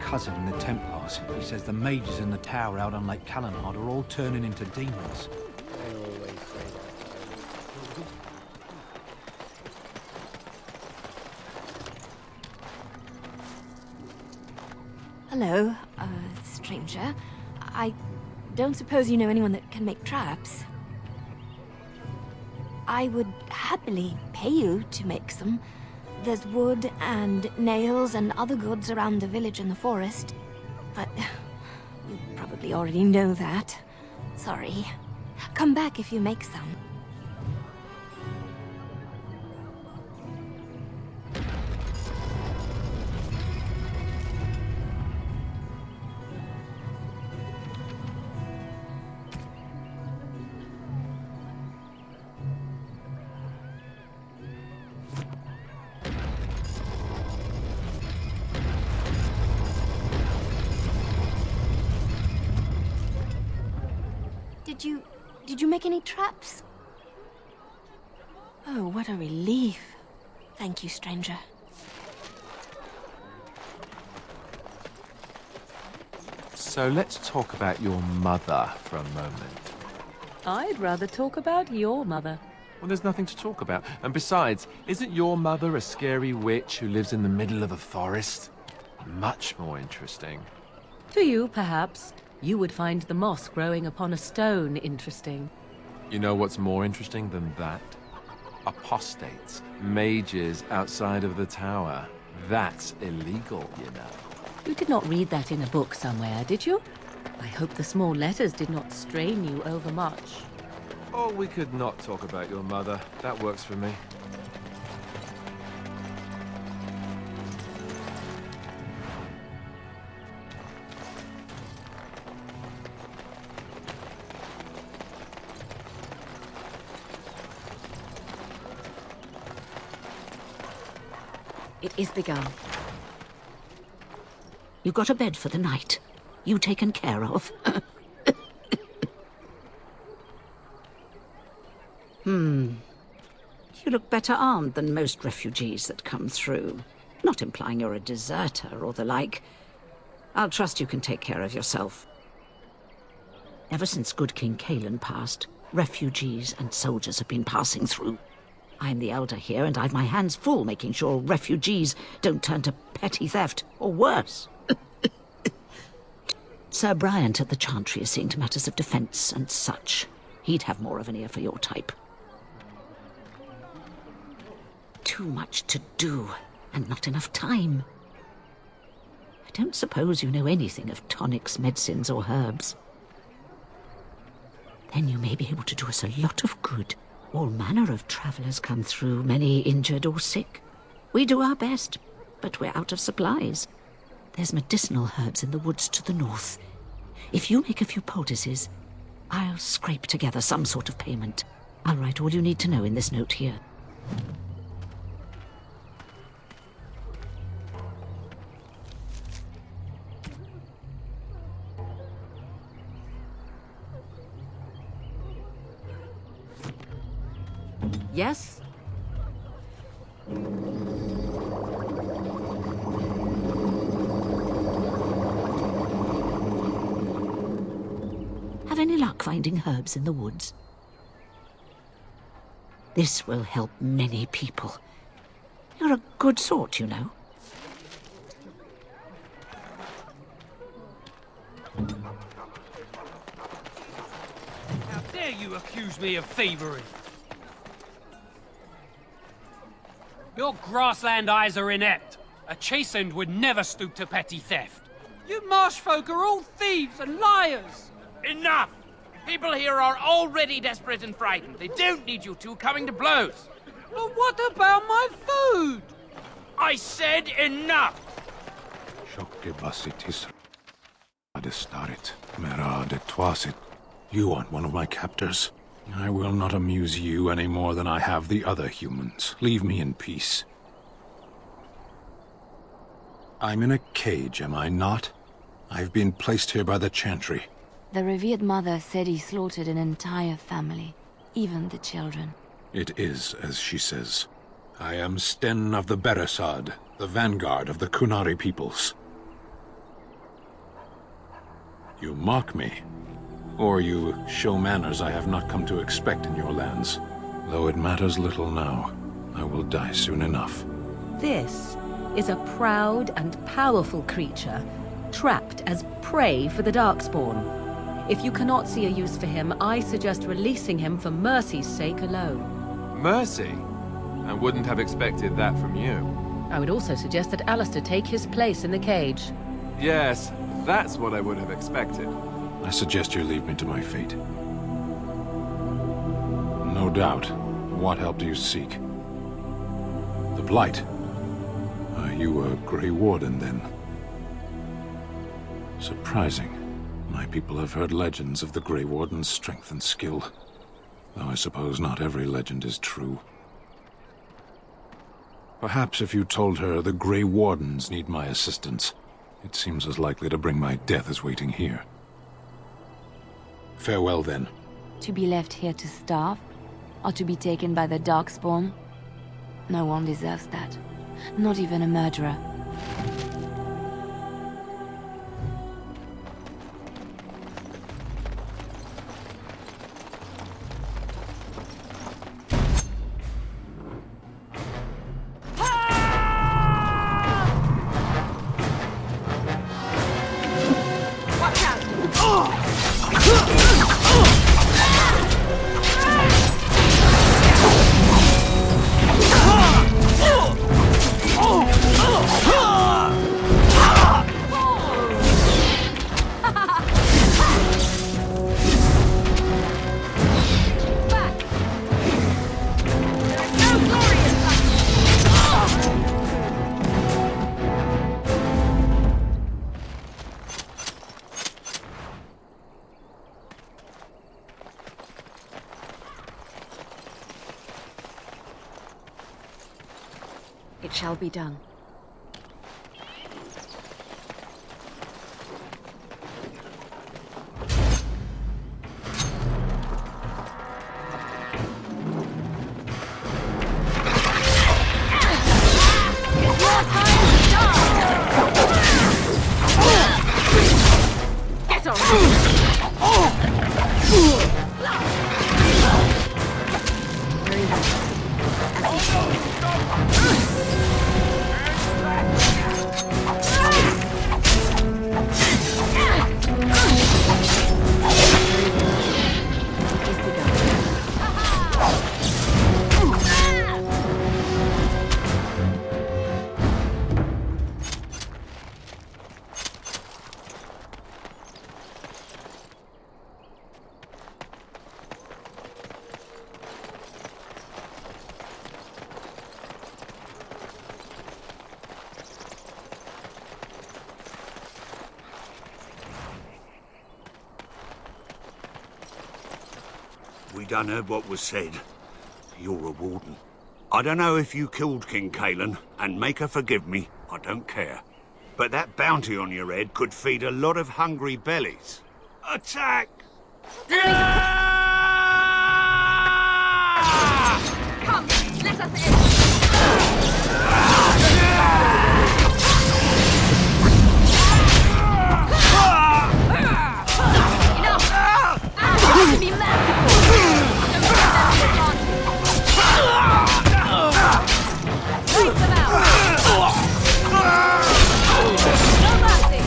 Cousin in the Templars. He says the mages in the tower out on Lake Calenhard are all turning into demons. Hello, stranger. I don't suppose you know anyone that can make traps? I would happily pay you to make some. There's wood and nails and other goods around the village and the forest. But you probably already know that. Sorry. Come back if you make some. Did you make any traps? Oh, what a relief. Thank you, stranger. So let's talk about your mother for a moment. I'd rather talk about your mother. Well, there's nothing to talk about. And besides, isn't your mother a scary witch who lives in the middle of a forest? Much more interesting. To you, perhaps. You would find the moss growing upon a stone interesting. You know what's more interesting than that? Apostates, mages outside of the tower. That's illegal, you know. You did not read that in a book somewhere, did you? I hope the small letters did not strain you overmuch. Oh, we could not talk about your mother. That works for me. It is begun. You got a bed for the night? You taken care of? You look better armed than most refugees that come through. Not implying you're a deserter or the like. I'll trust you can take care of yourself. Ever since good King Cailan passed, refugees and soldiers have been passing through. I'm the elder here, and I've my hands full making sure refugees don't turn to petty theft, or worse. Sir Bryant at the Chantry is seeing to matters of defense and such. He'd have more of an ear for your type. Too much to do, and not enough time. I don't suppose you know anything of tonics, medicines, or herbs. Then you may be able to do us a lot of good. All manner of travelers come through, many injured or sick. We do our best, but we're out of supplies. There's medicinal herbs in the woods to the north. If you make a few poultices, I'll scrape together some sort of payment. I'll write all you need to know in this note here. Yes? Have any luck finding herbs in the woods? This will help many people. You're a good sort, you know. How dare you accuse me of thievery? Your grassland eyes are inept. A chastened would never stoop to petty theft. You marsh folk are all thieves and liars. Enough! People here are already desperate and frightened. They don't need you two coming to blows. But what about my food? I said enough! You aren't one of my captors. I will not amuse you any more than I have the other humans. Leave me in peace. I'm in a cage, am I not? I've been placed here by the Chantry. The revered mother said he slaughtered an entire family, even the children. It is as she says. I am Sten of the Beresad, the vanguard of the Kunari peoples. You mock me, or you show manners I have not come to expect in your lands. Though it matters little now, I will die soon enough. This is a proud and powerful creature, trapped as prey for the Darkspawn. If you cannot see a use for him, I suggest releasing him for mercy's sake alone. Mercy? I wouldn't have expected that from you. I would also suggest that Alistair take his place in the cage. Yes, that's what I would have expected. I suggest you leave me to my fate. No doubt. What help do you seek? The Blight. Are you a Grey Warden, then? Surprising. My people have heard legends of the Grey Warden's strength and skill. Though I suppose not every legend is true. Perhaps if you told her the Grey Wardens need my assistance, it seems as likely to bring my death as waiting here. Farewell, then. To be left here to starve? Or to be taken by the Darkspawn? No one deserves that. Not even a murderer. It shall be done. We done heard what was said. You're a warden. I don't know if you killed King Cailan, and make her forgive me, I don't care. But that bounty on your head could feed a lot of hungry bellies. Attack! Come, let us in. Enough! I have to be merciful. Take them out. No mercy.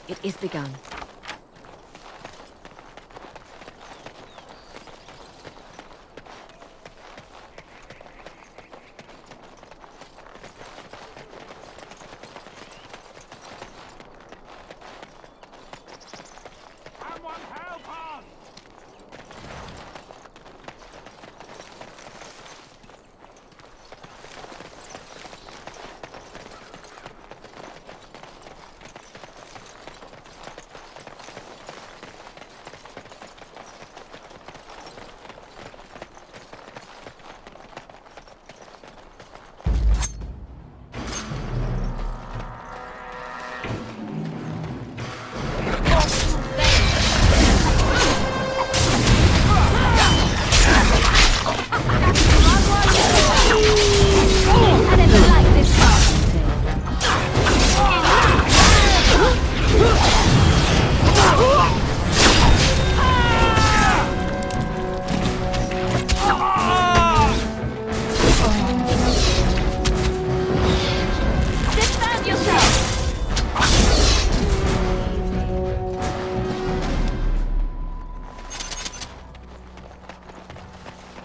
It is begun.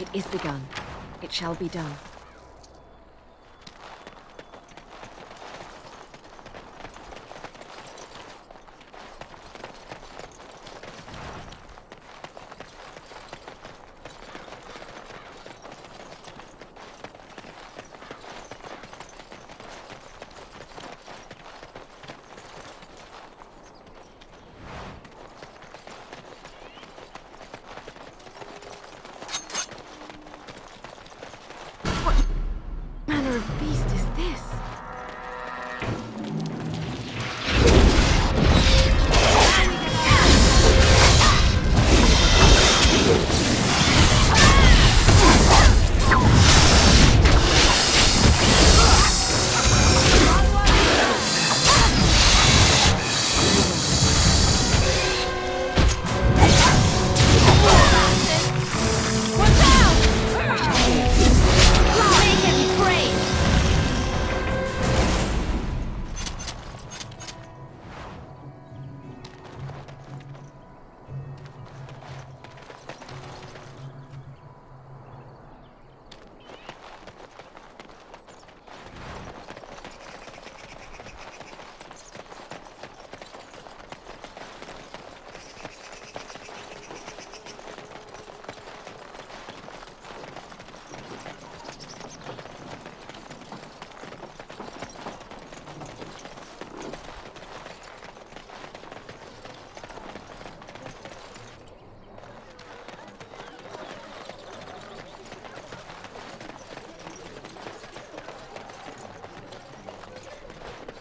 It is begun. It shall be done.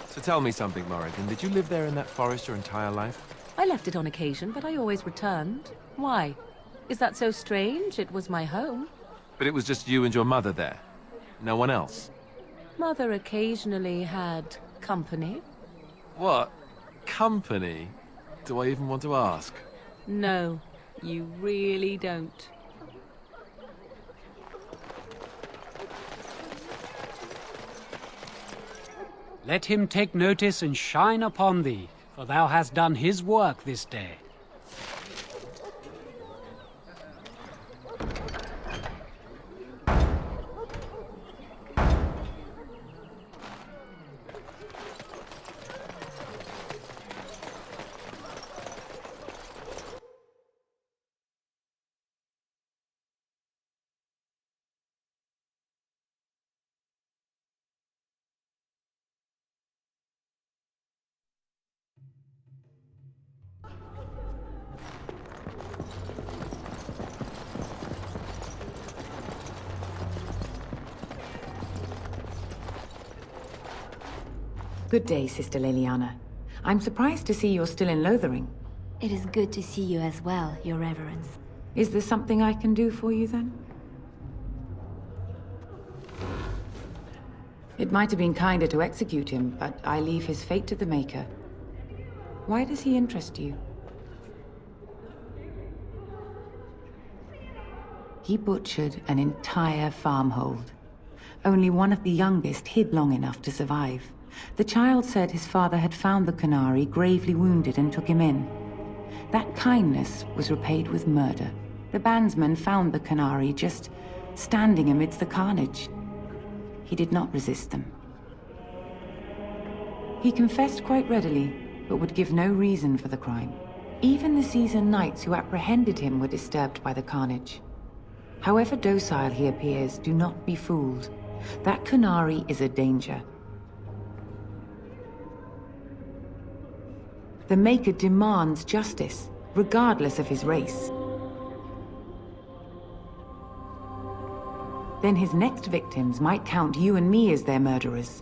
So tell me something, Morrigan. Did you live there in that forest your entire life? I left it on occasion, but I always returned. Why? Is that so strange? It was my home. But it was just you and your mother there? No one else? Mother occasionally had company. What? Company? Do I even want to ask? No, you really don't. Let him take notice and shine upon thee, for thou hast done his work this day. Good day, Sister Leliana. I'm surprised to see you're still in Lothering. It is good to see you as well, Your Reverence. Is there something I can do for you, then? It might have been kinder to execute him, but I leave his fate to the Maker. Why does he interest you? He butchered an entire farmhold. Only one of the youngest hid long enough to survive. The child said his father had found the Qunari gravely wounded and took him in. That kindness was repaid with murder. The bandsmen found the Qunari just standing amidst the carnage. He did not resist them. He confessed quite readily, but would give no reason for the crime. Even the seasoned knights who apprehended him were disturbed by the carnage. However docile he appears, do not be fooled. That Qunari is a danger. The Maker demands justice, regardless of his race. Then his next victims might count you and me as their murderers.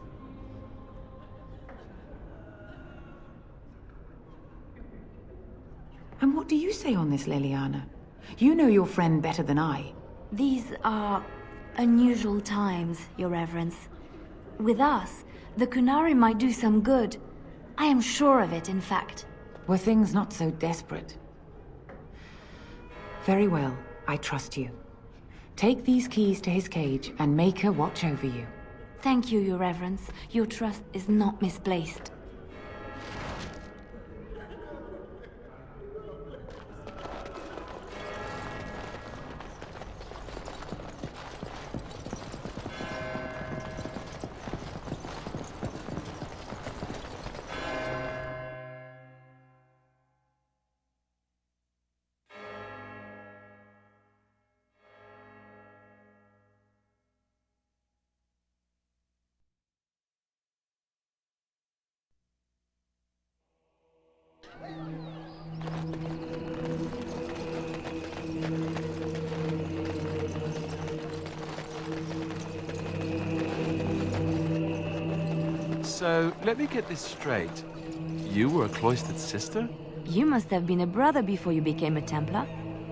And what do you say on this, Leliana? You know your friend better than I. These are unusual times, Your Reverence. With us, the Qunari might do some good. I am sure of it, in fact. Were things not so desperate? Very well, I trust you. Take these keys to his cage and Maker watch over you. Thank you, Your Reverence. Your trust is not misplaced. So, let me get this straight. You were a cloistered sister? You must have been a brother before you became a Templar,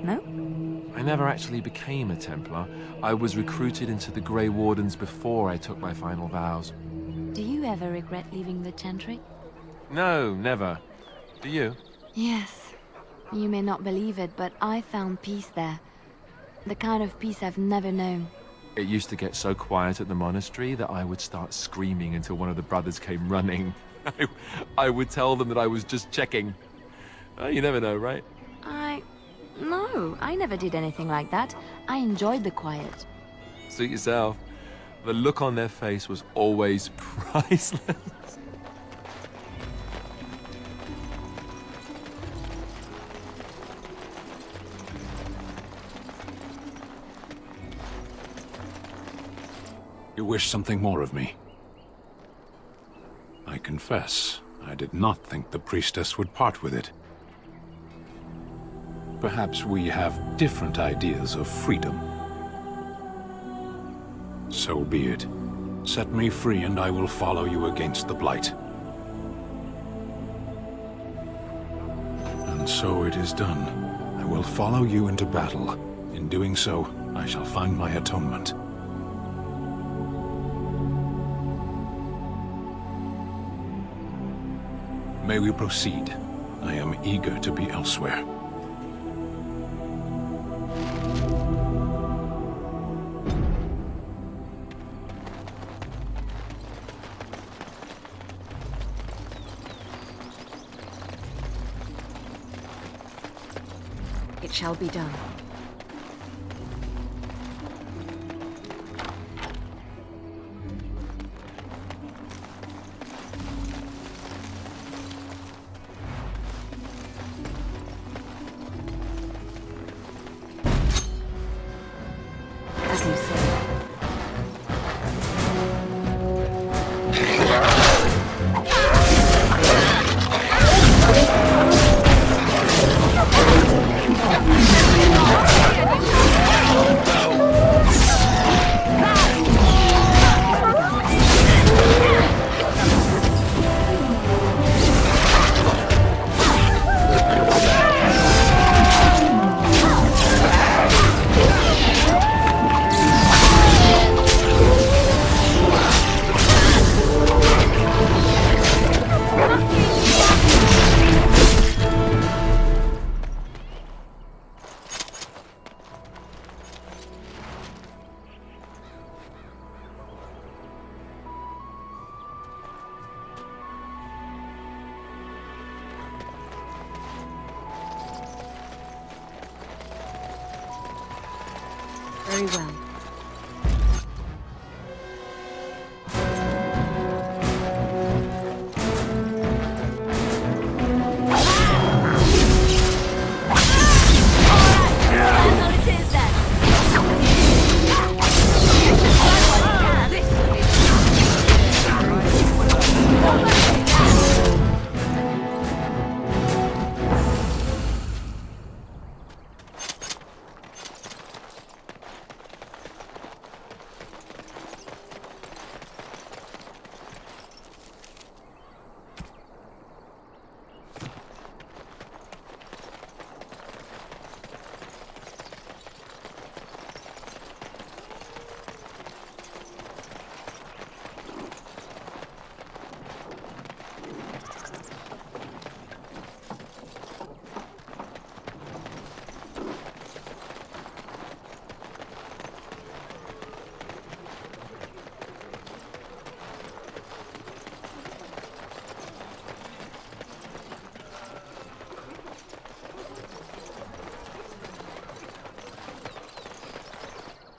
no? I never actually became a Templar. I was recruited into the Grey Wardens before I took my final vows. Do you ever regret leaving the Chantry? No, never. Do you? Yes. You may not believe it, but I found peace there. The kind of peace I've never known. It used to get so quiet at the monastery that I would start screaming until one of the brothers came running. I would tell them that I was just checking. You never know, right? No, I never did anything like that. I enjoyed the quiet. Suit yourself. The look on their face was always priceless. You wish something more of me? I confess, I did not think the priestess would part with it. Perhaps we have different ideas of freedom. So be it. Set me free and I will follow you against the Blight. And so it is done. I will follow you into battle. In doing so, I shall find my atonement. May we proceed? I am eager to be elsewhere. It shall be done. As you say. Very well.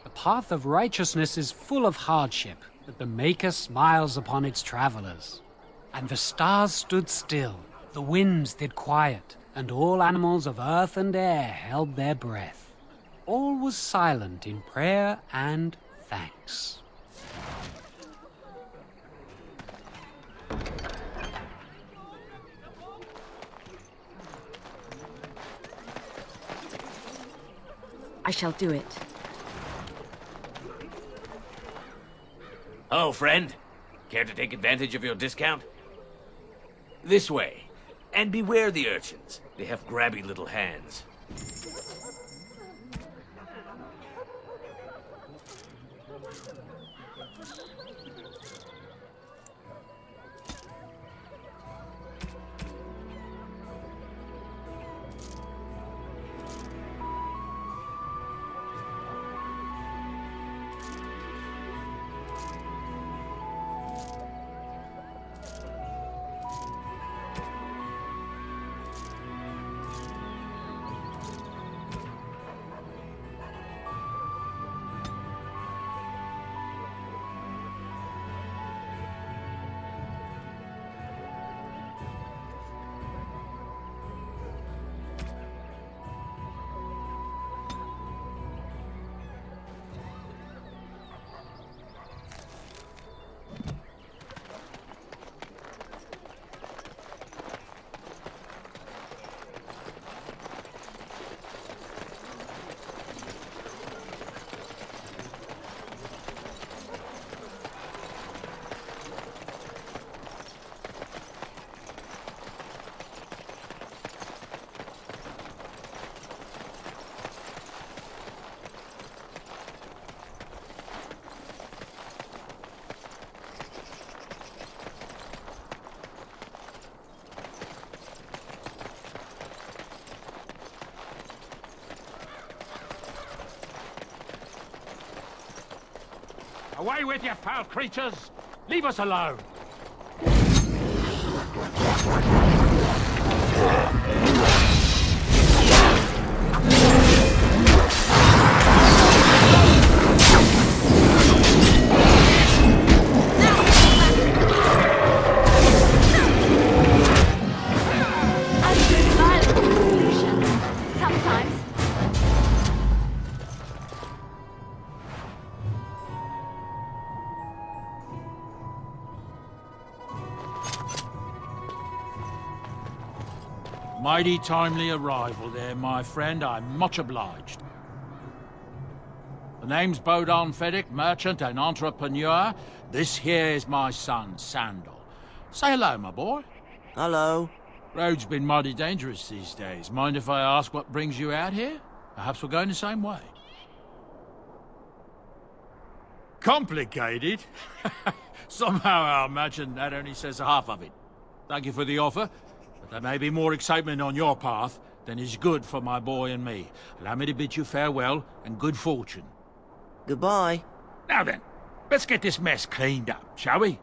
The path of righteousness is full of hardship, but the Maker smiles upon its travelers. And the stars stood still, the winds did quiet, and all animals of earth and air held their breath. All was silent in prayer and thanks. I shall do it. Oh, friend. Care to take advantage of your discount? This way. And beware the urchins. They have grabby little hands. Away with you, foul creatures! Leave us alone! Mighty timely arrival there, my friend. I'm much obliged. The name's Bodon Feddick, merchant and entrepreneur. This here is my son, Sandal. Say hello, my boy. Hello. Road's been mighty dangerous these days. Mind if I ask what brings you out here? Perhaps we're going the same way. Complicated? Somehow I imagine that only says half of it. Thank you for the offer. But there may be more excitement on your path than is good for my boy and me. Allow me to bid you farewell and good fortune. Goodbye. Now then, let's get this mess cleaned up, shall we?